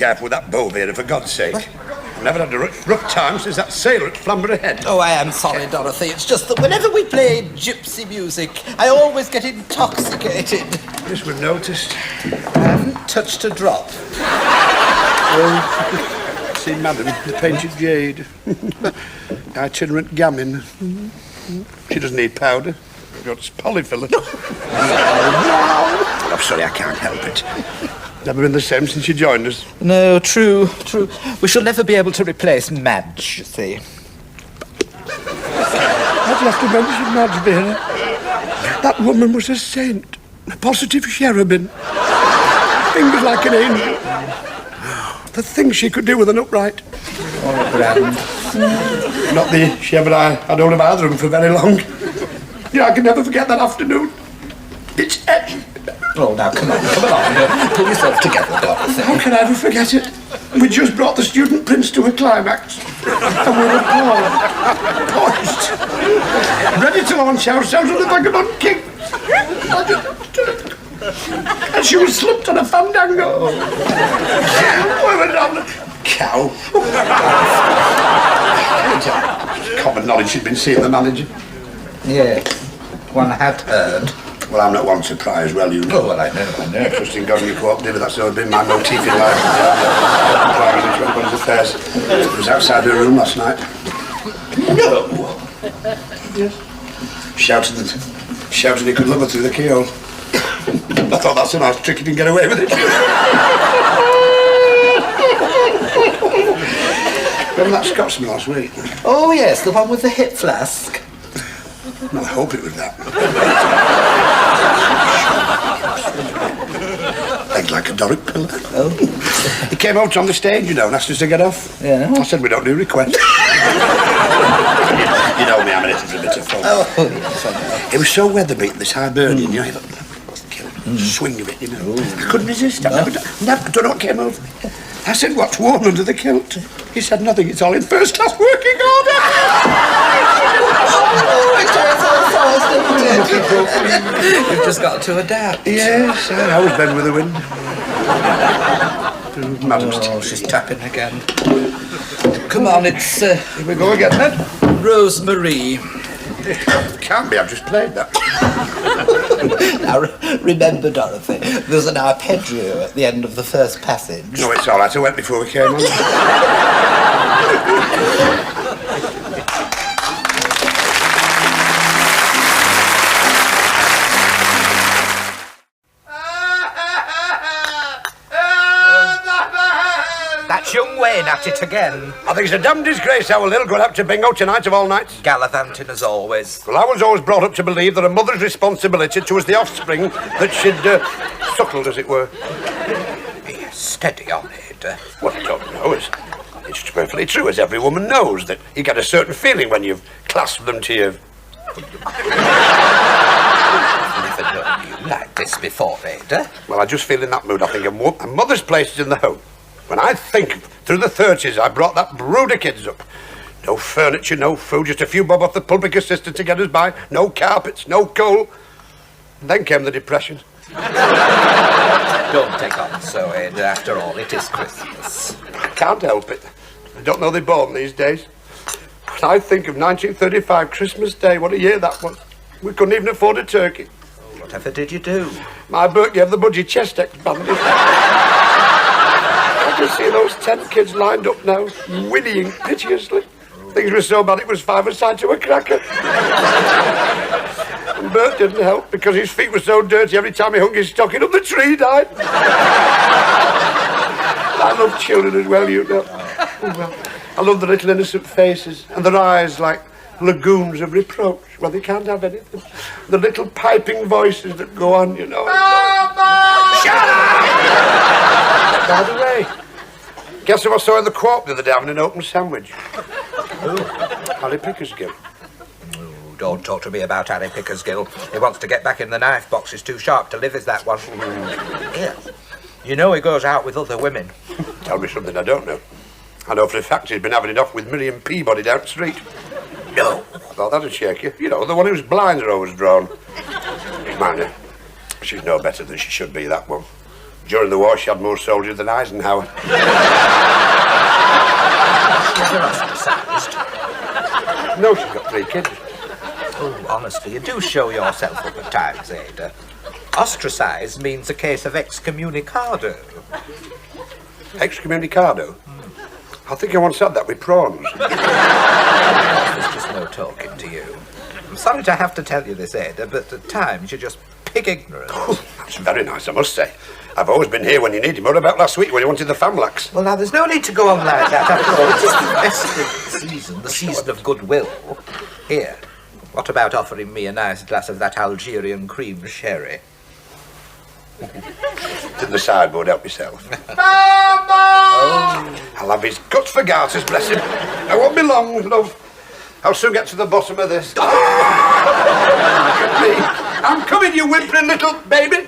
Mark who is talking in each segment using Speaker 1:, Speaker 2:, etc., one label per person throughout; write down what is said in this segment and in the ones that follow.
Speaker 1: careful with that Bovera, for God's sake. I've never had a rough time since that sailor at Flamborough Head.
Speaker 2: Oh, I am sorry, Dorothy. It's just that whenever we play gypsy music, I always get intoxicated.
Speaker 1: Yes, we've noticed.
Speaker 2: I haven't touched a drop.
Speaker 1: Oh, see, madam, the painted jade. Itinerant gammon. She doesn't need powder. It's polyfiller. I'm sorry, I can't help it. Never been the same since you joined us.
Speaker 2: No, true. We shall never be able to replace Madge, you see.
Speaker 1: I'd have to mention Madge, Vera. That woman was a saint. A positive cherubim. Fingers like an angel. The things she could do with an upright.
Speaker 2: Oh, grand.
Speaker 1: Not that she ever had hold of either of them for very long. I can never forget that afternoon. It's etched.
Speaker 2: Oh, now, come on. Pull yourself together, Dorothy.
Speaker 1: How can I ever forget it? We just brought the student prince to a climax. And we were poised. Ready to launch ourselves on the vagabond king. And she was slipped on a fandango. We were on the cow. Common knowledge she'd been seeing the manager.
Speaker 2: Yes, one had heard.
Speaker 1: Well, I'm not one surprised, well, you know.
Speaker 2: Oh, well, I know.
Speaker 1: Trusting God and your cooperative, that's always been my motif in life. Inquiring into anybody's affairs. I was outside her room last night.
Speaker 2: No!
Speaker 1: Yes. Shouted he could love her through the keyhole. I thought that's a nice trick, he didn't get away with it. Remember that Scotsman last week?
Speaker 2: Oh, yes, the one with the hip flask.
Speaker 1: Well, I hope it was that. Legs like a Doric pillar.
Speaker 2: Oh.
Speaker 1: He came out on the stage, you know, and asked us to get off.
Speaker 2: Yeah.
Speaker 1: I said we don't do requests. You know me, I'm in it for a bit of fun.
Speaker 2: Oh, yes.
Speaker 1: It was so weather-beaten, this Hibernian, you know, he thought, swing of it, you know. I couldn't resist. I don't know what came over me. I said, what's warm under the kilt? He said, nothing, it's all in first-class working order.
Speaker 2: You've just got to adapt.
Speaker 1: Yes, I always bend with the wind. Madam's
Speaker 2: she's tapping again. Come on, it's...
Speaker 1: Here we go again, then.
Speaker 2: Rosemary.
Speaker 1: Can't be, I've just played that.
Speaker 2: Now, remember, Dorothy, there's an arpeggio at the end of the first passage.
Speaker 1: No, it's all right, I went before we came on.
Speaker 2: That's young Wayne at it again.
Speaker 1: I think it's a damn disgrace our little got up to bingo tonight of all nights.
Speaker 2: Gallivanting as always.
Speaker 1: Well, I was always brought up to believe that a mother's responsibility towards the offspring that she'd suckled, as it were.
Speaker 2: Steady on, Ada.
Speaker 1: Well, I don't know. It's perfectly true, as every woman knows, that you get a certain feeling when you've clasped them to your...
Speaker 2: Never known you like this before, Ada.
Speaker 1: Well, I just feel in that mood. I think a mother's place is in the home. When I think through the 30s, I brought that brood of kids up. No furniture, no food, just a few bob off the public assistant to get us by. No carpets, no coal. And then came the Depression.
Speaker 2: Don't take on so, Ada. After all, it is Christmas.
Speaker 1: I can't help it. I don't know they're born these days. But I think of 1935, Christmas Day. What a year that was. We couldn't even afford a turkey.
Speaker 2: Whatever did you do?
Speaker 1: My Bert gave the budgie chest expanded. I can see those 10 kids lined up now, whinnying piteously. Things were so bad it was 5-a-side to a cracker. And Bert didn't help because his feet were so dirty every time he hung his stocking up the tree he died. I love children as well, you know. Oh, well, I love the little innocent faces and their eyes like lagoons of reproach. Well, they can't have anything. The little piping voices that go on, you know. Mama! Shut up! By the way, guess who I saw in the co-op the other day having an open sandwich? Who? Harry Pickersgill.
Speaker 2: Oh, don't talk to me about Harry Pickersgill. He wants to get back in the knife box. He's too sharp to live, is that one? Yeah. You know he goes out with other women.
Speaker 1: Tell me something I don't know. I know for a fact he's been having it off with Miriam Peabody down the street.
Speaker 2: No.
Speaker 1: I thought that'd shake you. You know, the one whose blinds are always drawn. Mind her. She's no better than she should be, that one. During the war, she had more soldiers than Eisenhower.
Speaker 2: You're ostracised.
Speaker 1: No, she's got 3 kids.
Speaker 2: Oh, honestly, you do show yourself up at times, Ada. Ostracised means a case of excommunicado.
Speaker 1: Excommunicado? I think I once had that with prawns.
Speaker 2: There's just no talking to you. I'm sorry to have to tell you this, Ada, but at times you're just pig ignorant.
Speaker 1: Oh, that's very nice, I must say. I've always been here when you needed me. What about last week when you wanted the famlax?
Speaker 2: Well, now, there's no need to go on like that. After all, it is the festive season, the season of goodwill. Here, what about offering me a nice glass of that Algerian cream sherry?
Speaker 1: To the sideboard, help yourself. Oh. I'll have his guts for garters, bless him. I won't be long, love. I'll soon get to the bottom of this. I'm coming, you whimpering little baby.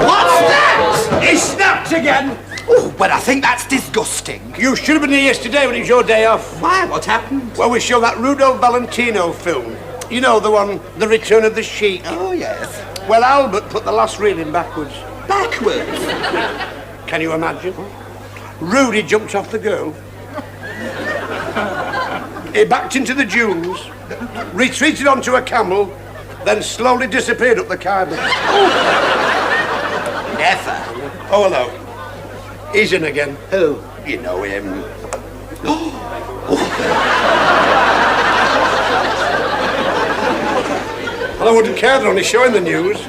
Speaker 3: What's that?
Speaker 1: He snapped again.
Speaker 3: Oh, but I think that's disgusting.
Speaker 1: You should have been here yesterday when it was your day off.
Speaker 3: Why? What happened?
Speaker 1: Well, we showed that Rudolph Valentino film. You know, the one, The Return of the Sheik.
Speaker 3: Oh, yes.
Speaker 1: Well, Albert put the last reel in backwards.
Speaker 3: Backwards?
Speaker 1: Can you imagine? Rudy jumped off the girl. He backed into the dunes, retreated onto a camel, then slowly disappeared up the Khyber.
Speaker 3: Never.
Speaker 1: Oh, hello. He's in again.
Speaker 3: Who?
Speaker 1: You know him. Well, I wouldn't care, they're only showing the news. He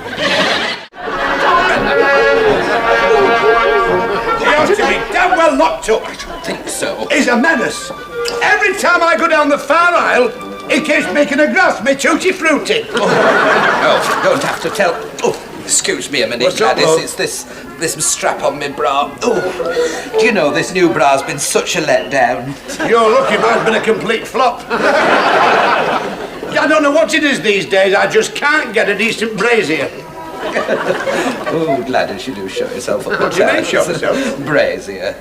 Speaker 1: ought to be damn well locked up.
Speaker 3: I don't think so.
Speaker 1: He's a menace. Every time I go down the far aisle, he keeps making a grass, me tutti frutti.
Speaker 3: Oh, don't have to tell. Oh, excuse me a minute,
Speaker 1: What's up,
Speaker 3: Gladys.
Speaker 1: love?
Speaker 3: It's this strap on my bra. Oh, do you know this new bra's been such a letdown?
Speaker 1: You're lucky, mine's been a complete flop. I don't know what it is these days, I just can't get a decent brazier.
Speaker 3: Oh, Gladys, you do show yourself up.
Speaker 1: What do you mean, show myself?
Speaker 3: Brazier.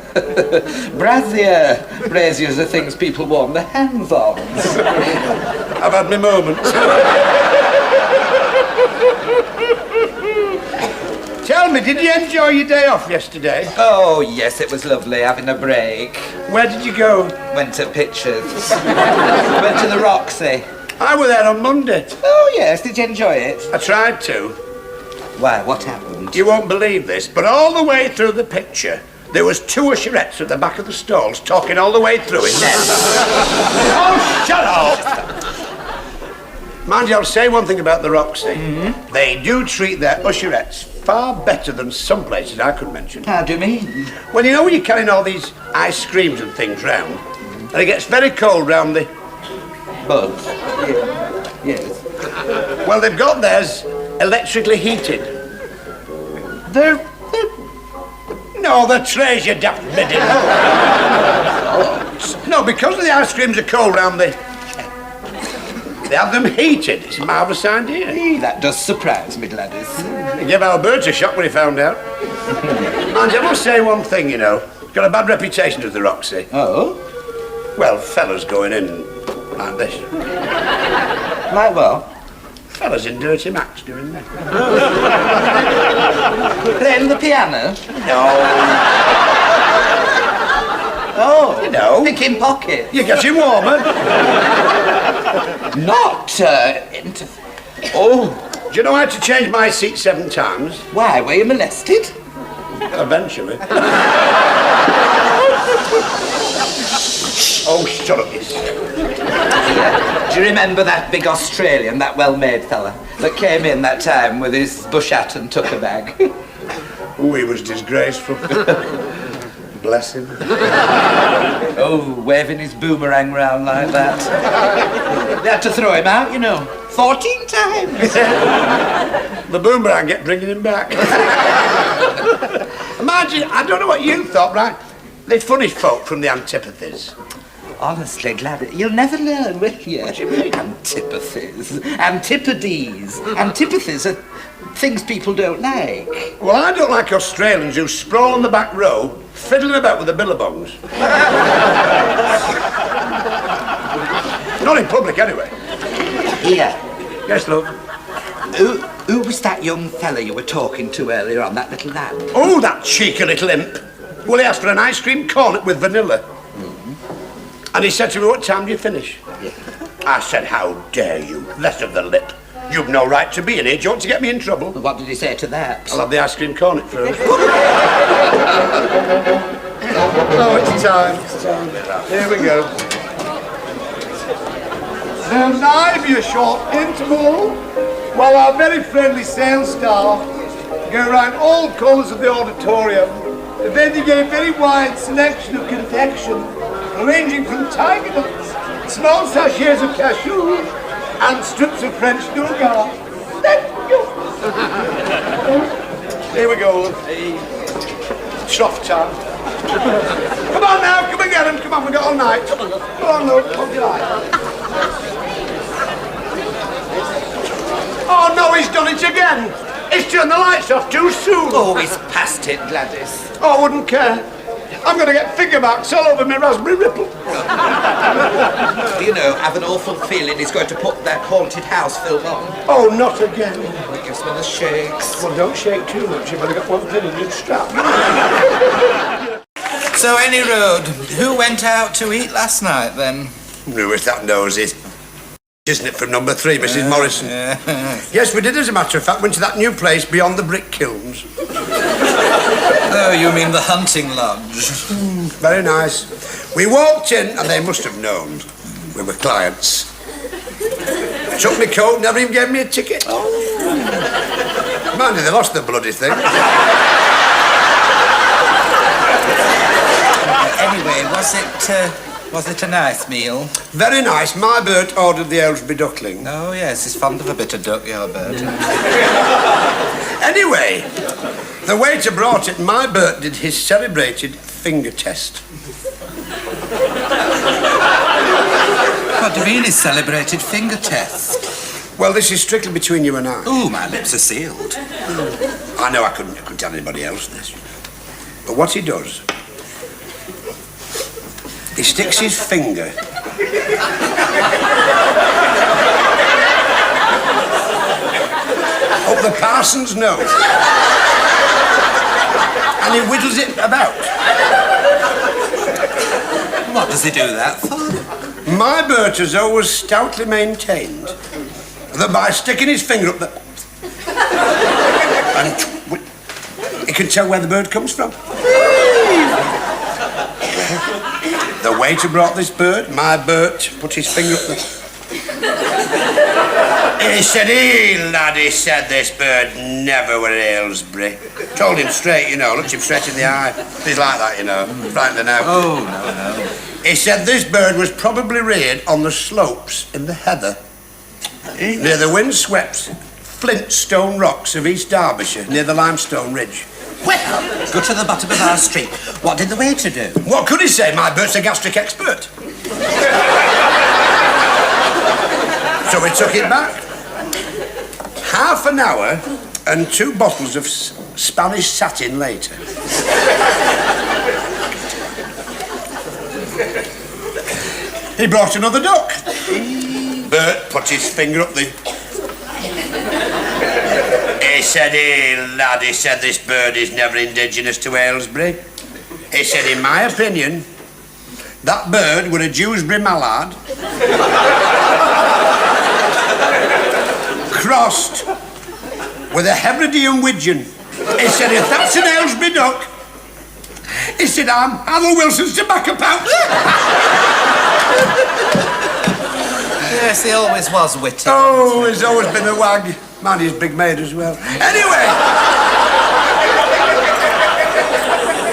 Speaker 3: Brazier. Braziers are things people warm their hands on.
Speaker 1: I've had my moments. Tell me, did you enjoy your day off yesterday?
Speaker 3: Oh, yes, it was lovely having a break.
Speaker 1: Where did you go?
Speaker 3: Went to Pictures. Went to the Roxy.
Speaker 1: I was there on Monday.
Speaker 3: Oh, yes, did you enjoy it?
Speaker 1: I tried to.
Speaker 3: Why, what happened?
Speaker 1: You won't believe this, but all the way through the picture, there was 2 usherettes at the back of the stalls talking all the way through it. Oh, shut up! Mind you, I'll say one thing about the Roxy. Mm-hmm. They do treat their usherettes far better than some places I could mention.
Speaker 3: How do you mean?
Speaker 1: Well, you know when you're carrying all these ice creams and things round, and it gets very cold round the...
Speaker 3: Bugs. Yes.
Speaker 1: Well, they've got theirs electrically heated.
Speaker 3: They're...
Speaker 1: No, the trays, you daft midget. No, because the ice creams are cold round the... They have them heated. It's a marvellous idea.
Speaker 3: That does surprise me, Gladys.
Speaker 1: It gave Albert a shock when he found out. And I must say one thing, you know. It's got a bad reputation as the Roxy.
Speaker 3: Oh?
Speaker 1: Well, fellas going in like this.
Speaker 3: Like what?
Speaker 1: Fellas in dirty Macs doing that.
Speaker 3: Playing the piano?
Speaker 1: No.
Speaker 3: Oh.
Speaker 1: You know.
Speaker 3: Picking pockets.
Speaker 1: You're getting warmer.
Speaker 3: Not, into... Oh.
Speaker 1: Do you know I had to change my seat 7 times?
Speaker 3: Why, were you molested?
Speaker 1: Eventually. Oh, shut up, yes.
Speaker 3: Do you remember that big Australian, that well-made fella, that came in that time with his bush hat and tucker bag?
Speaker 1: Oh, he was disgraceful. Bless him.
Speaker 3: Oh, waving his boomerang round like that. They had to throw him out, you know. 14 times.
Speaker 1: The boomerang kept bringing him back. Imagine, I don't know what you thought, right? They funny folk from the antipathies.
Speaker 3: Honestly, Gladys, you'll never learn, will you?
Speaker 1: What do you mean?
Speaker 3: Antipathies. Antipodes. Antipathies are things people don't like.
Speaker 1: Well, I don't like Australians who sprawl on the back row, fiddling about with the billabongs. Not in public, anyway.
Speaker 3: Here.
Speaker 1: Yes, love.
Speaker 3: Ooh. Who was that young fella you were talking to earlier on, that little lad?
Speaker 1: Oh, that cheeky little imp. Well, he asked for an ice cream cornet with vanilla. And he said to me, what time do you finish?
Speaker 3: Yeah.
Speaker 1: I said, how dare you? Less of the lip. You've no right to be in here. Do you want to get me in trouble?
Speaker 3: Well, what did he say to that?
Speaker 1: I'll have the ice cream cornet first. Oh, it's time. It's time. Here we go. There'll now be a short interval while our very friendly sales staff go around all corners of the auditorium, vending a very wide selection of confection, ranging from tiger nuts, small sachets of cashew, and strips of French nougat. Let's go. Here we go. Trough time. Come on now, come and get him. Come on, we've got all night. Come on, look. Come on. Oh no, he's done it again. He's turned the lights off too soon.
Speaker 3: Oh, he's past it, Gladys.
Speaker 1: Oh, I wouldn't care. I'm going to get finger marks all over my raspberry ripple.
Speaker 3: Do you know, I have an awful feeling he's going to put that haunted house film on.
Speaker 1: Oh, not again.
Speaker 3: It gives me the shakes.
Speaker 1: Well, don't shake too much. You've only got one thing in your strap.
Speaker 3: So, any road, who went out to eat last night, then?
Speaker 1: Who is that nose is? Isn't it from number 3, Mrs. Morrison? Yes, we did, as a matter of fact. Went to that new place beyond the brick kilns.
Speaker 3: Oh, you mean the hunting lodge?
Speaker 1: Very nice. We walked in, and they must have known we were clients. Took me coat, never even gave me a ticket. Oh. Mind you, they lost the bloody thing.
Speaker 3: Anyway, was it a nice meal?
Speaker 1: Very nice. My Bert ordered the Aylesbury duckling.
Speaker 3: Oh, yes, he's fond of a bit of duck, your Bert.
Speaker 1: Anyway, the waiter brought it, and my Bert did his celebrated finger test.
Speaker 3: What do you mean his celebrated finger test?
Speaker 1: Well, this is strictly between you and I.
Speaker 3: Ooh, my lips are sealed.
Speaker 1: I know I couldn't tell anybody else this. But what he does, he sticks his finger up the parson's nose and he whittles it about.
Speaker 3: What does he do that for?
Speaker 1: My Bert has always stoutly maintained that by sticking his finger up the... and he can tell where the bird comes from. The waiter brought this bird. My Bert put his finger up the... He said, "Hey, lad," he said, "this bird never were Aylesbury." Told him straight, you know, looked him straight in the eye. He's like that, you know, frightening out.
Speaker 3: Oh, no.
Speaker 1: He said this bird was probably reared on the slopes in the heather, near the windswept flintstone rocks of East Derbyshire, near the limestone ridge.
Speaker 3: Well, go to the bottom of our street. What did the waiter do?
Speaker 1: What could he say? My Bert's a gastric expert. So we took it back. Half an hour and 2 bottles of Spanish satin later. He brought another duck. Bert put his finger up the... He said, "Hey, lad," he said, "this bird is never indigenous to Aylesbury." He said, "In my opinion, that bird were a Dewsbury mallard crossed with a Hebridean widgeon." He said, "If that's an Aylesbury duck," he said, "I'm Harold Wilson's tobacco pouch."
Speaker 3: Yes, he always was witty.
Speaker 1: Oh, he's always been a wag. Man, he's big made as well. Anyway,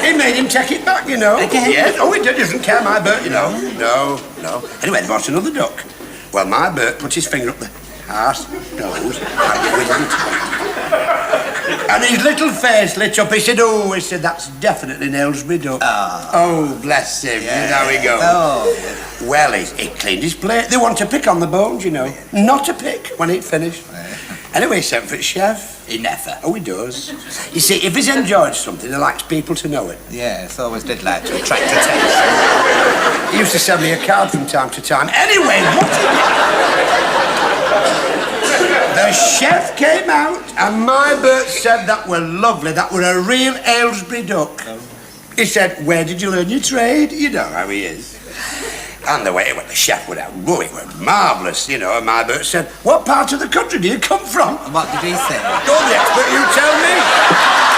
Speaker 1: he made him take it back, you know.
Speaker 3: Again?
Speaker 1: Yes. Oh, he doesn't care, my Bert, you know. No. Anyway, they brought another duck. Well, my Bert put his finger up the arse, nose, and wiggled it. And his little face lit up. He said, "Oh," he said, "that's definitely an Aylesbury duck." Oh, bless him.
Speaker 3: Yeah.
Speaker 1: There we go.
Speaker 3: Oh.
Speaker 1: Well, he cleaned his plate. They want to pick on the bones, you know. Not to pick when he'd finished. Anyway, he sent for the chef.
Speaker 3: He never.
Speaker 1: Oh, he does. You see, if he's enjoyed something, he likes people to know it.
Speaker 3: Yes, always did like to attract attention.
Speaker 1: He used to send me a card from time to time. Anyway, what he did... There the chef came out, and my Bert said that were lovely, that were a real Aylesbury duck. He said, where did you learn your trade? You know how he is. And the way the chef would have, oh, it was marvellous, you know, and my Bert said, what part of the country do you come from?
Speaker 3: And what did he say?
Speaker 1: You're the expert, you tell me.